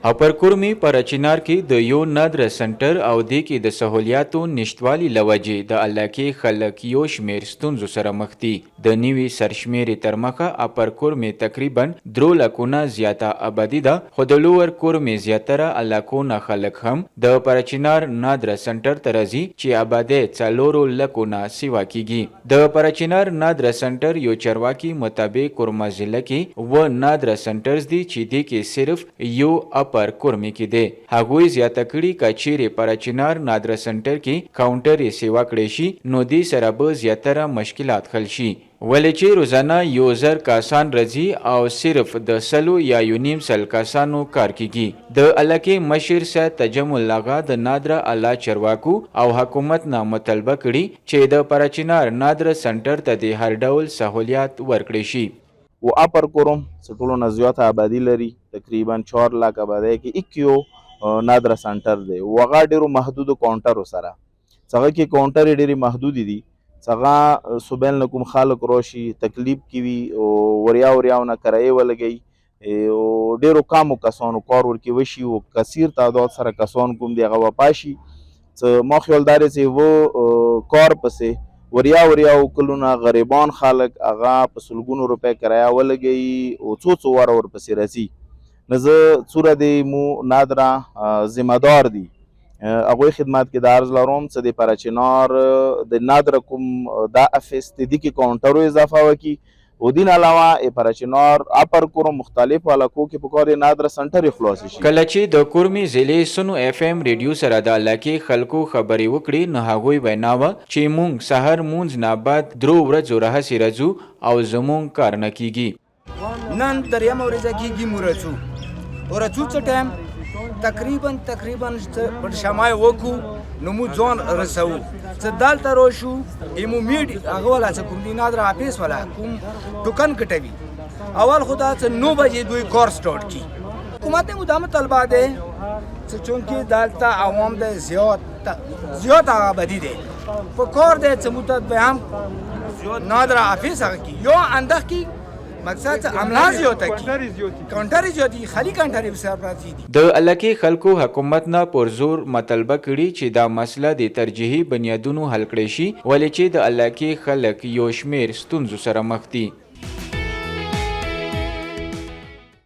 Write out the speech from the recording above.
هپرکورمي په رچینار کې د یو نادر سنټر او د کې د سہولیاتو نشټوالي لوجې د علاقې خلک یو شمیر ستونزو سره مخ دي. د نوي سرشمیرې تر مخه هپرکورمي تقریبا 3 لکونه زیاته آبادي ده، خو د لوور کورمي زیاتره علاقونه خلک هم د پرچینار نادر سنټر ته راځي چې آبادي 4 لکونه سیوا کیږي. د پرچینار نادر سنټر یو چارواکي مطابق کورما ضلع کې و نادر سنټرز دي چې د کې صرف یو پر کورمي کې دی. هغوی زیاته کړي که چیرې پرچینار نادر سنټر کې کاونټر یې سیوا کړی شي نو دې سره به زیاتره مشکلات حل شي. ولې چې روزانه 1000 کسان راځي او صرف د 100 یا 1.5 کسانو کار کیږي. د علاقې مشر سید تجمل لغا د نادر اعلی چارواکو او حکومت نه مطالبه کړي چې د پرچینار نادر سنټر ته د هر ډول سہولیات ورکړي شي. و اپرکورم ټولو نه زیاته آبادي لري، تقریبا 4 لک آبادی کې اکیو نادر سنټر دی. وغه ډیرو محدودو کاونټرو سره څنګه کې کاونټر ډیرې محدود دي، څنګه صوبین کوم خلک راشي تکلیف کوي او وریا نه کرایه ولګي او ډیرو کامو کسانو کار ورکي وشي او کثیر تعداد سره کسان کوم دی هغه پاشي. ما خیال داري چې و کار پسې وریا کلونه غریبان خلک هغه په سلګونو روپۍ کرایه ولګي او څو واره ورپسې راځي. نو زه څوره د مو نادره ذمه دار دي هغوی خدمت کې د عرض لرم چې د پرچینار د نادره کوم دا افیس د دې کې کاونټرو اضافه وکړي او دین علاوه پرچینار اپرکورم مختلف علاقو کې په کار نادر سنټر خلاص شي. کله چې د کورمي ضلع سنو اف ام ریډیو سره د علاقې خلکو خبرې وکړي نو هغوی ویناوه چې مونږ سحر مونږ نه بعد 3 ورځې راهسې راځو او زمونږ کار نه کیږي. نن دریم ورځ کیږي ورځو څه ټایم تقریبا پر شمای وکو نو مو ځان رسو څه دالته روشو ایمو میډ هغه ولا څه کوم دی نادر افیس ولا کوم ټوکن کټوي اول خدا څه 9 بجې دوی کار سٹارټ کی. حکومت نے مدام طلبا دے څه چونکه دالته عوام د زیات آبادی دے په کار دے څه مدت به هم نادر افیس هغه کی یو اندخ کی مقصد عملا زیاته کی کاونټر زیاتی خالی کاونټر به سر پراتی دي. د علاقې خلکو حکومت نه پر زور مطالبه کړي چې دا مسله د ترجیحي بنیادونو حل کړي شي ولې چې د علاقې خلک یو شمیر ستونزو سره مخ دي.